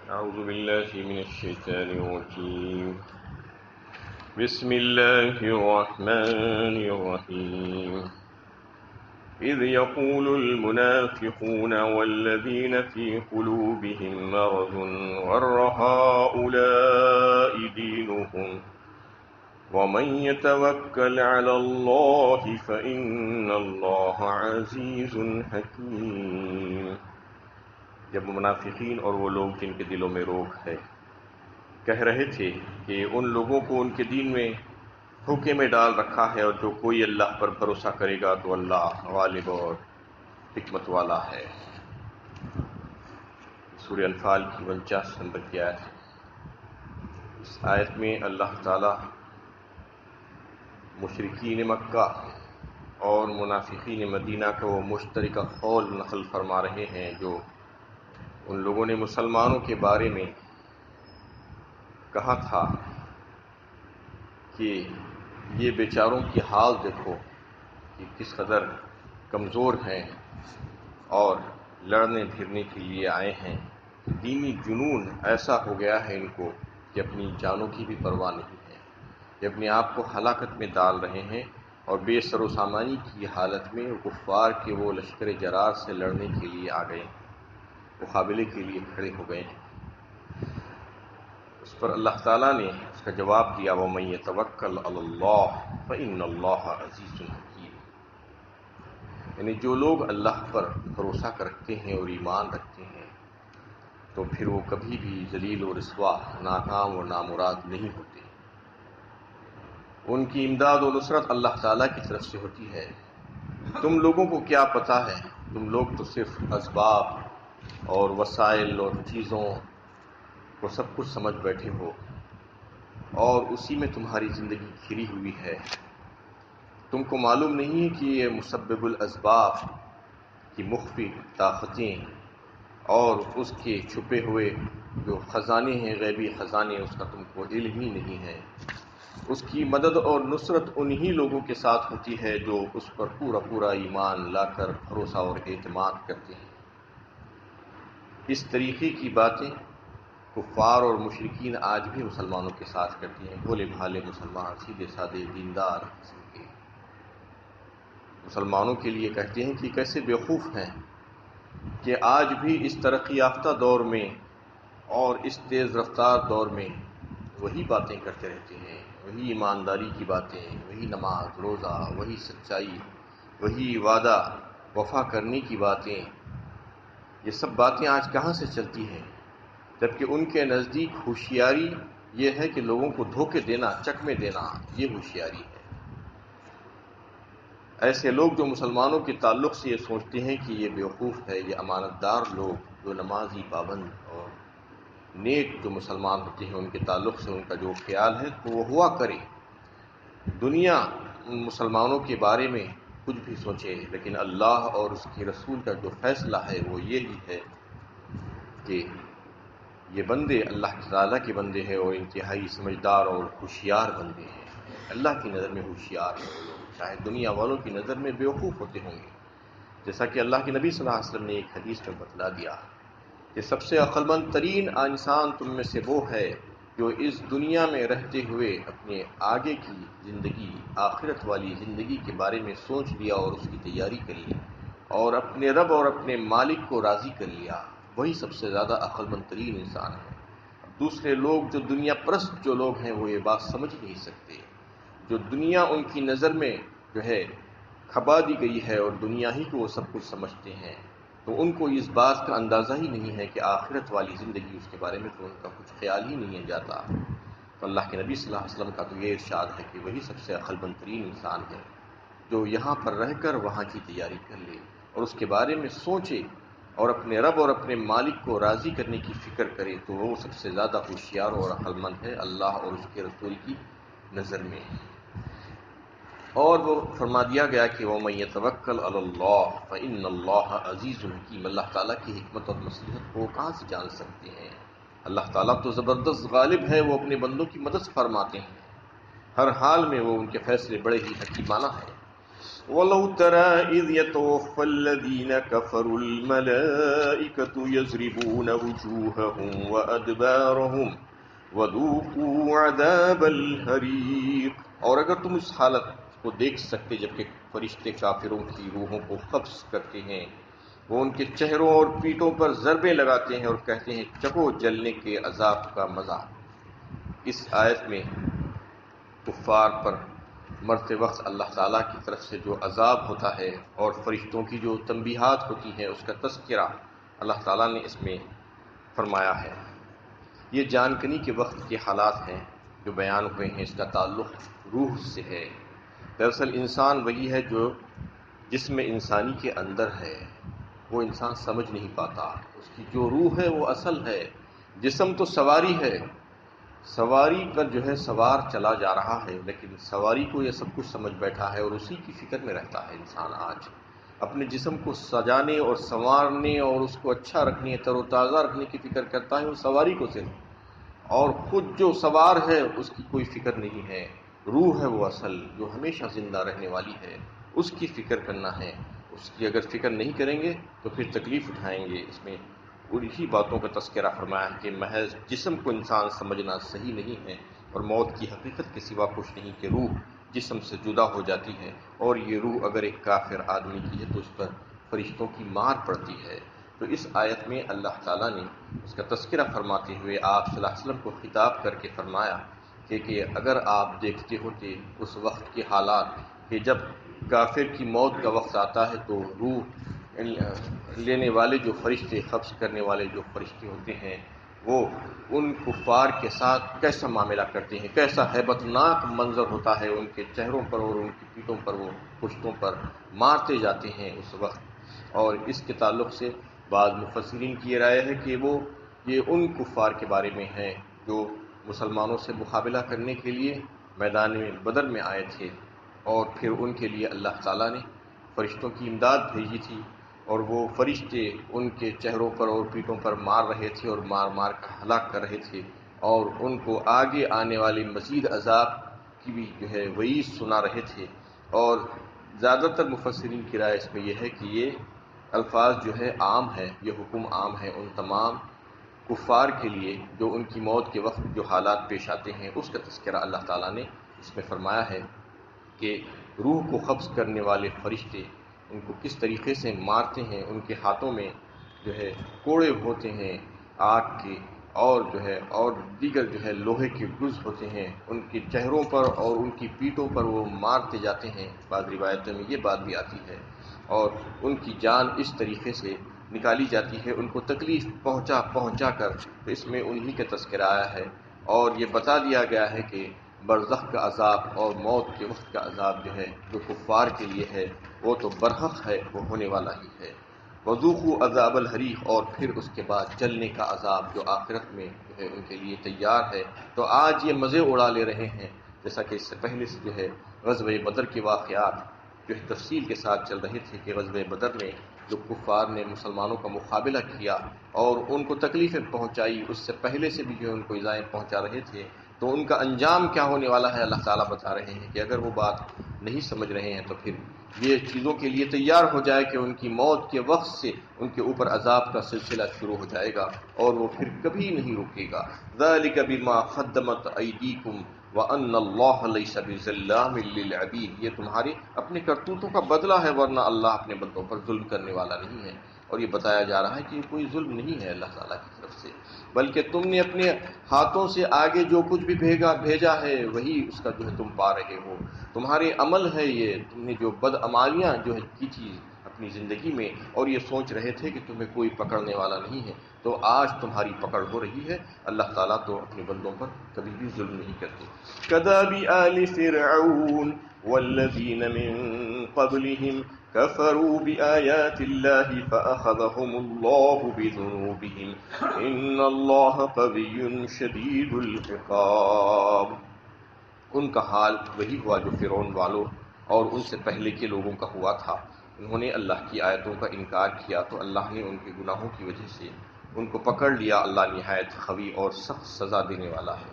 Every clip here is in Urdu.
أعوذ بالله من الشيطان الرجيم بسم الله الرحمن الرحيم إذ يقول المنافقون والذين في قلوبهم مرض غر هؤلاء دينهم ومن يتوكل على الله فإن الله عزيز حكيم۔ جب منافقین اور وہ لوگ جن کے دلوں میں روگ ہے کہہ رہے تھے کہ ان لوگوں کو ان کے دین میں دھوکے میں ڈال رکھا ہے، اور جو کوئی اللہ پر بھروسہ کرے گا تو اللہ غالب اور حکمت والا ہے۔ سورہ انفال کی 49 نمبر کی آیت ہے۔ اس آیت میں اللہ تعالی مشرکین مکہ اور منافقین مدینہ کا وہ مشترکہ قول نقل فرما رہے ہیں جو ان لوگوں نے مسلمانوں کے بارے میں کہا تھا کہ یہ بیچاروں کی حال دیکھو کہ کس قدر کمزور ہیں اور لڑنے پھرنے کے لیے آئے ہیں۔ دینی جنون ایسا ہو گیا ہے ان کو کہ اپنی جانوں کی بھی پرواہ نہیں ہے، یہ اپنے آپ کو ہلاکت میں ڈال رہے ہیں، اور بے سر و سامانی کی حالت میں کفار کے وہ لشکر جرار سے لڑنے کے لیے آ گئے، مقابلے کے لیے کھڑے ہو گئے ہیں۔ اس پر اللہ تعالیٰ نے اس کا جواب دیا، وَمَن يَتَوَكَّلْ عَلَى اللَّهِ فَإِنَّ اللَّهَ عَزِيزٌ حَكِيمٌ، یعنی جو لوگ اللہ پر بھروسہ کرتے ہیں اور ایمان رکھتے ہیں تو پھر وہ کبھی بھی ذلیل و رسوا، ناکام و نامراد نہیں ہوتے۔ ان کی امداد و نصرت اللہ تعالیٰ کی طرف سے ہوتی ہے۔ تم لوگوں کو کیا پتہ ہے، تم لوگ تو صرف اسباب اور وسائل اور چیزوں کو سب کچھ سمجھ بیٹھے ہو، اور اسی میں تمہاری زندگی گھری ہوئی ہے۔ تم کو معلوم نہیں ہے کہ یہ مسبب الاسباب کی مخفی طاقتیں اور اس کے چھپے ہوئے جو خزانے ہیں، غیبی خزانے، اس کا تم کو علم ہی نہیں ہے۔ اس کی مدد اور نصرت انہی لوگوں کے ساتھ ہوتی ہے جو اس پر پورا پورا ایمان لا کر بھروسہ اور اعتماد کرتے ہیں۔ اس طریقے کی باتیں کفار اور مشرکین آج بھی مسلمانوں کے ساتھ کرتے ہیں۔ بھولے بھالے مسلمان، سیدھے سادے دیندار قسم کے مسلمانوں کے لیے کہتے ہیں کہ کیسے بیوقوف ہیں کہ آج بھی اس ترقی یافتہ دور میں اور اس تیز رفتار دور میں وہی باتیں کرتے رہتے ہیں، وہی ایمانداری کی باتیں، وہی نماز روزہ، وہی سچائی، وہی وعدہ وفا کرنے کی باتیں۔ یہ سب باتیں آج کہاں سے چلتی ہیں؟ جبکہ ان کے نزدیک ہوشیاری یہ ہے کہ لوگوں کو دھوکے دینا، چکمے دینا، یہ ہوشیاری ہے۔ ایسے لوگ جو مسلمانوں کے تعلق سے یہ سوچتے ہیں کہ یہ بیوقوف ہے، یہ امانت دار لوگ جو نمازی پابند اور نیک جو مسلمان ہوتے ہیں ان کے تعلق سے ان کا جو خیال ہے تو وہ ہوا کرے، دنیا ان مسلمانوں کے بارے میں کچھ بھی سوچے، لیکن اللہ اور اس کے رسول کا جو فیصلہ ہے وہ یہی ہے کہ یہ بندے اللہ تعالیٰ کے بندے ہیں اور انتہائی سمجھدار اور ہوشیار بندے ہیں۔ اللہ کی نظر میں ہوشیار ہیں وہ لوگ، چاہے دنیا والوں کی نظر میں بیوقوف ہوتے ہوں گے، جیسا کہ اللہ کے نبی صلی اللہ علیہ وسلم نے ایک حدیث میں بتلا دیا کہ سب سے عقل مند ترین انسان تم میں سے وہ ہے جو اس دنیا میں رہتے ہوئے اپنے آگے کی زندگی، آخرت والی زندگی کے بارے میں سوچ لیا اور اس کی تیاری کر لی اور اپنے رب اور اپنے مالک کو راضی کر لیا، وہی سب سے زیادہ عقل مند ترین انسان ہے۔ دوسرے لوگ جو دنیا پرست جو لوگ ہیں وہ یہ بات سمجھ نہیں سکتے، جو دنیا ان کی نظر میں جو ہے کھپا دی گئی ہے اور دنیا ہی کو وہ سب کچھ سمجھتے ہیں، تو ان کو اس بات کا اندازہ ہی نہیں ہے کہ آخرت والی زندگی اس کے بارے میں تو ان کا کچھ خیال ہی نہیں جاتا۔ تو اللہ کے نبی صلی اللہ علیہ وسلم کا تو یہ ارشاد ہے کہ وہی سب سے عقل مند ترین انسان ہے جو یہاں پر رہ کر وہاں کی تیاری کر لے اور اس کے بارے میں سوچے اور اپنے رب اور اپنے مالک کو راضی کرنے کی فکر کرے، تو وہ سب سے زیادہ ہوشیار اور عقل مند ہے اللہ اور اس کے رسول کی نظر میں۔ اور وہ فرما دیا گیا کہ وَمَن يَتَوَكَّلْ عَلَى اللَّهِ فَإِنَّ اللَّهَ عَزِيزٌ حَكِيمٌ، اللہ تعالیٰ کی حکمت اور مصلحت کو کہاں سے جان سکتے ہیں؟ اللہ تعالیٰ تو زبردست غالب ہے، وہ اپنے بندوں کی مدد فرماتے ہیں، ہر حال میں وہ ان کے فیصلے بڑے ہی حکیمانہ ہیں۔ وَلَوْ تَرَىٰ إِذْ يَتَوَفَّى الَّذِينَ كَفَرُوا الْمَلَائِكَةُ يَضْرِبُونَ وُجُوهَهُمْ وَأَدْبَارَهُمْ وَذُوقُوا عَذَابَ الْحَرِيقِ۔ اور اگر تم اس حالت کو دیکھ سکتے جبکہ فرشتے کافروں کی روحوں کو قبض کرتے ہیں، وہ ان کے چہروں اور پیٹھوں پر ضربیں لگاتے ہیں اور کہتے ہیں چکھو جلنے کے عذاب کا مزہ۔ اس آیت میں کفار پر مرتے وقت اللہ تعالیٰ کی طرف سے جو عذاب ہوتا ہے اور فرشتوں کی جو تنبیہات ہوتی ہیں اس کا تذکرہ اللہ تعالیٰ نے اس میں فرمایا ہے۔ یہ جان کنی کے وقت کے حالات ہیں جو بیان ہوئے ہیں، اس کا تعلق روح سے ہے۔ دراصل انسان وہی ہے جو جسم انسانی کے اندر ہے، وہ انسان سمجھ نہیں پاتا۔ اس کی جو روح ہے وہ اصل ہے، جسم تو سواری ہے، سواری پر جو ہے سوار چلا جا رہا ہے، لیکن سواری کو یہ سب کچھ سمجھ بیٹھا ہے اور اسی کی فکر میں رہتا ہے انسان۔ آج اپنے جسم کو سجانے اور سنوارنے اور اس کو اچھا رکھنے، تر و تازہ رکھنے کی فکر کرتا ہے وہ سواری کو صرف، اور خود جو سوار ہے اس کی کوئی فکر نہیں ہے۔ روح ہے وہ اصل جو ہمیشہ زندہ رہنے والی ہے، اس کی فکر کرنا ہے۔ اس کی اگر فکر نہیں کریں گے تو پھر تکلیف اٹھائیں گے۔ اس میں انہی باتوں کا تذکرہ فرمایا ہے کہ محض جسم کو انسان سمجھنا صحیح نہیں ہے، اور موت کی حقیقت کے سوا کچھ نہیں کہ روح جسم سے جدا ہو جاتی ہے، اور یہ روح اگر ایک کافر آدمی کی ہے تو اس پر فرشتوں کی مار پڑتی ہے۔ تو اس آیت میں اللہ تعالیٰ نے اس کا تذکرہ فرماتے ہوئے آپ صلی اللہ علیہ وسلم کو خطاب کر کے فرمایا کہ اگر آپ دیکھتے ہوتے اس وقت کے حالات کہ جب کافر کی موت کا وقت آتا ہے تو روح لینے والے جو فرشتے، قبض کرنے والے جو فرشتے ہوتے ہیں، وہ ان کفار کے ساتھ کیسا معاملہ کرتے ہیں، کیسا ہیبت ناک منظر ہوتا ہے، ان کے چہروں پر اور ان کی پیٹھوں پر وہ پشتوں پر مارتے جاتے ہیں اس وقت۔ اور اس کے تعلق سے بعض مفسرین کی یہ رائے ہے کہ یہ ان کفار کے بارے میں ہے جو مسلمانوں سے مقابلہ کرنے کے لیے میدان بدر میں آئے تھے، اور پھر ان کے لیے اللہ تعالیٰ نے فرشتوں کی امداد بھیجی تھی، اور وہ فرشتے ان کے چہروں پر اور پیٹھوں پر مار رہے تھے اور مار مار کر ہلاک کر رہے تھے، اور ان کو آگے آنے والے مزید عذاب کی بھی جو ہے وعید سنا رہے تھے۔ اور زیادہ تر مفسرین کی رائے اس میں یہ ہے کہ یہ الفاظ جو ہے عام ہے، یہ حکم عام ہے ان تمام کفار کے لیے جو ان کی موت کے وقت جو حالات پیش آتے ہیں، اس کا تذکرہ اللہ تعالیٰ نے اس میں فرمایا ہے کہ روح کو قبض کرنے والے فرشتے ان کو کس طریقے سے مارتے ہیں۔ ان کے ہاتھوں میں جو ہے کوڑے ہوتے ہیں آگ کے، اور جو ہے اور دیگر جو ہے لوہے کے گز ہوتے ہیں، ان کے چہروں پر اور ان کی پیٹھوں پر وہ مارتے جاتے ہیں۔ بعض روایتوں میں یہ بات بھی آتی ہے، اور ان کی جان اس طریقے سے نکالی جاتی ہے، ان کو تکلیف پہنچا کر۔ تو اس میں انہی کا تذکرہ آیا ہے، اور یہ بتا دیا گیا ہے کہ برزخ کا عذاب اور موت کے وقت کا عذاب جو ہے جو کفار کے لیے ہے وہ تو برحق ہے، وہ ہونے والا ہی ہے۔ وذوقوا عذاب الحریق، اور پھر اس کے بعد جلنے کا عذاب جو آخرت میں جو ہے ان کے لیے تیار ہے۔ تو آج یہ مزے اڑا لے رہے ہیں، جیسا کہ اس سے پہلے سے جو ہے غزوہ بدر کے واقعات جو ہے تفصیل کے ساتھ چل رہے تھے کہ غزوہ بدر میں جو کفار نے مسلمانوں کا مقابلہ کیا اور ان کو تکلیفیں پہنچائی، اس سے پہلے سے بھی جو ان کو ایذائیں پہنچا رہے تھے، تو ان کا انجام کیا ہونے والا ہے اللہ تعالیٰ بتا رہے ہیں کہ اگر وہ بات نہیں سمجھ رہے ہیں تو پھر یہ چیزوں کے لیے تیار ہو جائے کہ ان کی موت کے وقت سے ان کے اوپر عذاب کا سلسلہ شروع ہو جائے گا اور وہ پھر کبھی نہیں رکے گا۔ ذَلِكَ بِمَا قَدَّمَتْ أَيْدِيكُمْ وَأَنَّ اللَّهَ لَيْسَ بِظَلَّامٍ لِّلْعَبِيدِ، یہ تمہاری اپنے کرتوتوں کا بدلہ ہے، ورنہ اللہ اپنے بندوں پر ظلم کرنے والا نہیں ہے۔ اور یہ بتایا جا رہا ہے کہ کوئی ظلم نہیں ہے اللہ تعالیٰ کی طرف سے، بلکہ تم نے اپنے ہاتھوں سے آگے جو کچھ بھی بھیجا ہے وہی اس کا جو ہے تم پا رہے ہو، تمہارے عمل ہے یہ، تم نے جو بدعمالیاں جو ہے کی تھی اپنی زندگی میں، اور یہ سوچ رہے تھے کہ تمہیں کوئی پکڑنے والا نہیں ہے، تو آج تمہاری پکڑ ہو رہی ہے۔ اللہ تعالیٰ تو اپنے بندوں پر کبھی بھی ظلم نہیں کرتے۔ كَدَابِ آلِ فِرْعَوْنَ وَالَّذِينَ مِن قَبْلِهِمْ كَفَرُوا بِآيَاتِ اللَّهِ فَأَخَذَهُمُ اللَّهُ بِذُنُوبِهِمْ إِنَّ اللَّهَ قَوِيٌّ شَدِيدُ الْعِقَابِ۔ ان کا حال وہی ہوا جو فرعون والوں اور ان سے پہلے کے لوگوں کا ہوا تھا۔ انہوں نے اللہ کی آیتوں کا انکار کیا تو اللہ نے ان کے گناہوں کی وجہ سے ان کو پکڑ لیا۔ اللہ نہایت قوی اور سخت سزا دینے والا ہے۔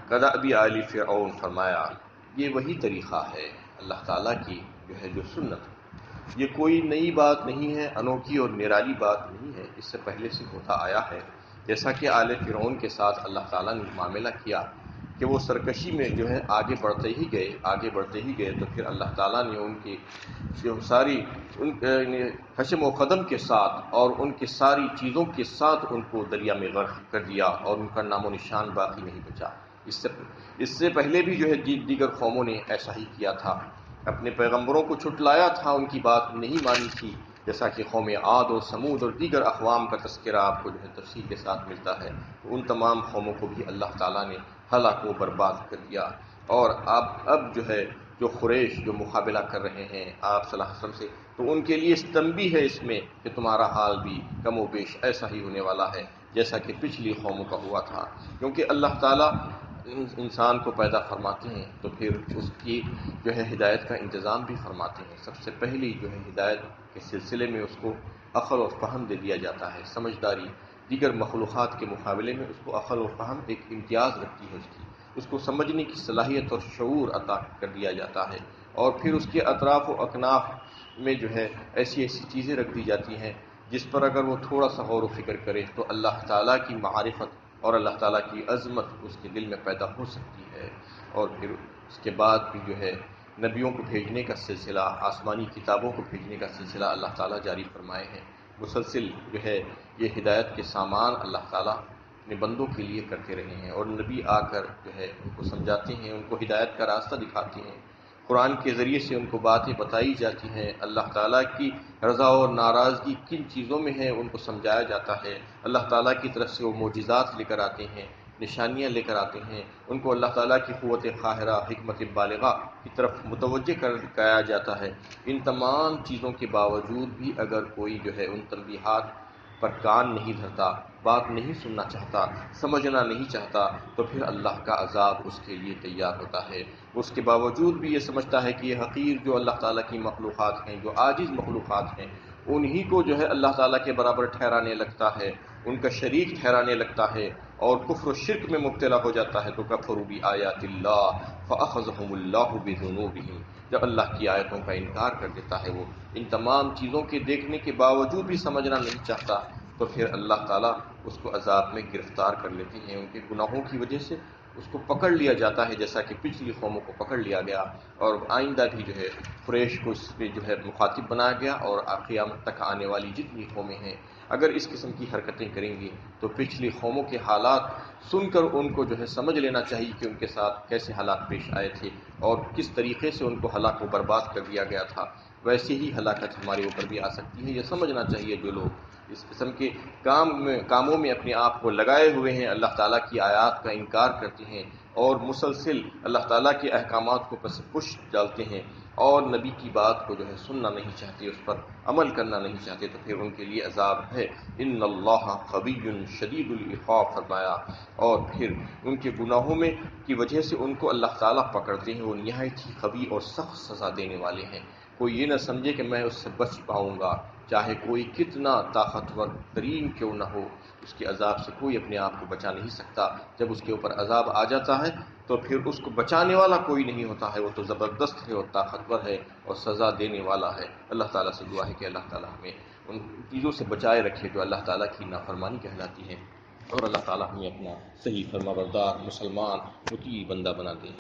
کدأب آل فرعون، فرمایا یہ وہی طریقہ ہے اللہ تعالیٰ کی جو سنت، یہ کوئی نئی بات نہیں ہے، انوکھی اور نرالی بات نہیں ہے، اس سے پہلے سے ہوتا آیا ہے۔ جیسا کہ آل فرعون کے ساتھ اللہ تعالیٰ نے معاملہ کیا کہ وہ سرکشی میں آگے بڑھتے ہی گئے، تو پھر اللہ تعالیٰ نے ان کی جو ساری حشم و قدم کے ساتھ اور ان کی ساری چیزوں کے ساتھ ان کو دریا میں غرق کر دیا، اور ان کا نام و نشان باقی نہیں بچا۔ اس سے پہلے بھی دیگر قوموں نے ایسا ہی کیا تھا، اپنے پیغمبروں کو چھٹلایا تھا، ان کی بات نہیں مانی تھی، جیسا کہ قوم عاد اور سمود اور دیگر اقوام کا تذکرہ آپ کو تفصیل کے ساتھ ملتا ہے۔ تو ان تمام قوموں کو بھی اللہ تعالیٰ نے ہلاک و برباد کر دیا۔ اور اب جو قریش جو مقابلہ کر رہے ہیں آپ صلی اللہ علیہ وسلم سے، تو ان کے لیے تنبیہ ہے اس میں کہ تمہارا حال بھی کم و بیش ایسا ہی ہونے والا ہے جیسا کہ پچھلی قوموں کا ہوا تھا، کیونکہ اللہ تعالیٰ انسان کو پیدا فرماتے ہیں تو پھر اس کی ہدایت کا انتظام بھی فرماتے ہیں۔ سب سے پہلی ہدایت کے سلسلے میں اس کو عقل و فہم دے دیا جاتا ہے، سمجھداری۔ دیگر مخلوقات کے مقابلے میں اس کو عقل و فہم ایک امتیاز رکھتی ہے، اس کو سمجھنے کی صلاحیت اور شعور عطا کر دیا جاتا ہے، اور پھر اس کے اطراف و اکناف میں ایسی چیزیں رکھ دی جاتی ہیں جس پر اگر وہ تھوڑا سا غور و فکر کرے تو اللہ تعالیٰ کی معرفت اور اللہ تعالیٰ کی عظمت اس کے دل میں پیدا ہو سکتی ہے۔ اور پھر اس کے بعد بھی نبیوں کو بھیجنے کا سلسلہ، آسمانی کتابوں کو بھیجنے کا سلسلہ اللہ تعالیٰ جاری فرمائے ہیں۔ مسلسل یہ ہدایت کے سامان اللہ تعالیٰ اپنے بندوں کے لیے کرتے رہے ہیں، اور نبی آ کر ان کو سمجھاتے ہیں، ان کو ہدایت کا راستہ دکھاتے ہیں، قرآن کے ذریعے سے ان کو باتیں بتائی جاتی ہیں، اللہ تعالیٰ کی رضا اور ناراضگی کن چیزوں میں ہے ان کو سمجھایا جاتا ہے، اللہ تعالیٰ کی طرف سے وہ معجزات لے کر آتے ہیں، نشانیاں لے کر آتے ہیں، ان کو اللہ تعالیٰ کی قوت قاہرہ، حکمت بالغہ کی طرف متوجہ کرایا جاتا ہے۔ ان تمام چیزوں کے باوجود بھی اگر کوئی ان تنبیہات پر کان نہیں دھرتا، بات نہیں سننا چاہتا، سمجھنا نہیں چاہتا، تو پھر اللہ کا عذاب اس کے لیے تیار ہوتا ہے۔ اس کے باوجود بھی یہ سمجھتا ہے کہ یہ حقیر جو اللہ تعالیٰ کی مخلوقات ہیں، جو عاجز مخلوقات ہیں، انہی کو اللہ تعالیٰ کے برابر ٹھہرانے لگتا ہے، ان کا شریک ٹھہرانے لگتا ہے، اور کفر و شرک میں مبتلا ہو جاتا ہے، تو کفروا بآیات اللہ فأخذهم اللہ بذنوبہم، جب اللہ کی آیتوں کا انکار کر دیتا ہے، وہ ان تمام چیزوں کے دیکھنے کے باوجود بھی سمجھنا نہیں چاہتا، تو پھر اللہ تعالیٰ اس کو عذاب میں گرفتار کر لیتے ہیں، ان کے گناہوں کی وجہ سے اس کو پکڑ لیا جاتا ہے، جیسا کہ پچھلی قوموں کو پکڑ لیا گیا، اور آئندہ بھی قریش کو اس پہ مخاطب بنایا گیا، اور قیامت تک آنے والی جتنی قومیں ہیں اگر اس قسم کی حرکتیں کریں گی تو پچھلی قوموں کے حالات سن کر ان کو سمجھ لینا چاہیے کہ ان کے ساتھ کیسے حالات پیش آئے تھے اور کس طریقے سے ان کو ہلاک و برباد کر دیا گیا تھا، ویسے ہی ہلاکت ہمارے اوپر بھی آ سکتی ہے۔ یہ سمجھنا چاہیے جو لوگ اس قسم کے کاموں میں اپنے آپ کو لگائے ہوئے ہیں، اللہ تعالیٰ کی آیات کا انکار کرتے ہیں اور مسلسل اللہ تعالیٰ کے احکامات کو پس پش ڈالتے ہیں اور نبی کی بات کو سننا نہیں چاہتے، اس پر عمل کرنا نہیں چاہتے، تو پھر ان کے لیے عذاب ہے۔ ان اللہ قوی شدید العقاب فرمایا، اور پھر ان کے گناہوں میں کی وجہ سے ان کو اللہ تعالیٰ پکڑتے ہیں، وہ نہایت ہی قوی اور سخت سزا دینے والے ہیں۔ کوئی یہ نہ سمجھے کہ میں اس سے بچ پاؤں گا، چاہے کوئی کتنا طاقتور ترین کیوں نہ ہو، اس کے عذاب سے کوئی اپنے آپ کو بچا نہیں سکتا۔ جب اس کے اوپر عذاب آ جاتا ہے تو پھر اس کو بچانے والا کوئی نہیں ہوتا ہے، وہ تو زبردست ہے اور طاقتور ہے اور سزا دینے والا ہے۔ اللہ تعالیٰ سے دعا ہے کہ اللہ تعالیٰ ہمیں ان چیزوں سے بچائے رکھے جو اللہ تعالیٰ کی نافرمانی کہلاتی ہے، اور اللہ تعالیٰ ہمیں اپنا صحیح فرمانبردار مسلمان مطیع بندہ بنا دے۔